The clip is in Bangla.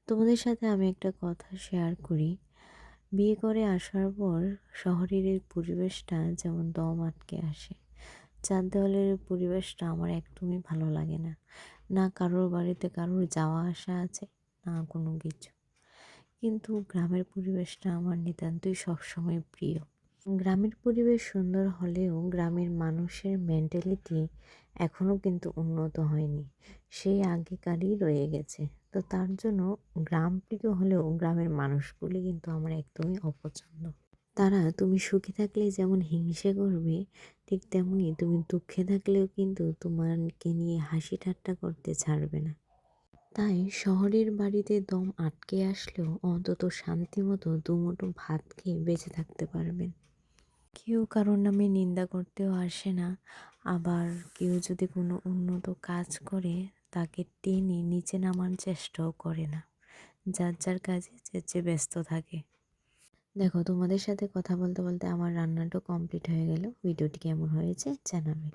তোমাদের সাথে আমি একটা কথা শেয়ার করি। বিয়ে করে আসার পর শহরের এই পরিবেশটা যেমন দম আটকে আসে। চার দেওয়ালের এই পরিবেশটা আমার একদমই ভালো লাগে না। না কারোর বাড়িতে কারোর যাওয়া আসা আছে, না কোনো কিছু। কিন্তু গ্রামের পরিবেশটা আমার নিতান্তই সবসময় প্রিয়। গ্রামের পরিবেশ সুন্দর হলেও গ্রামের মানুষের মেন্টালিটি এখনও কিন্তু উন্নত হয়নি, সেই আগেকারই রয়ে গেছে। তো তার জন্য গ্রাম প্রিয় হলেও গ্রামের মানুষগুলি কিন্তু আমার একদমই অপছন্দ। তারা তুমি সুখে থাকলে যেমন হিংসে করবে, ঠিক তেমনি তুমি দুঃখে থাকলেও কিন্তু তোমাকে নিয়ে হাসি ঠাট্টা করতে ছাড়বে না। তাই শহরের বাড়িতে দম আটকে আসলেও অন্তত শান্তিমতো দুমুঠো ভাত খেয়ে বেঁচে থাকতে পারবেন। কেউ কারোর নামে নিন্দা করতেও আসে না। আবার কেউ যদি কোনো উন্নত কাজ করে তাকে টেনে নিচে নামার চেষ্টাও করে না। যার যার কাজে যে যে ব্যস্ত থাকে। দেখো, তোমাদের সাথে কথা বলতে বলতে আমার রান্নাটাও কমপ্লিট হয়ে গেল। ভিডিওটি কেমন হয়েছে জানাবে।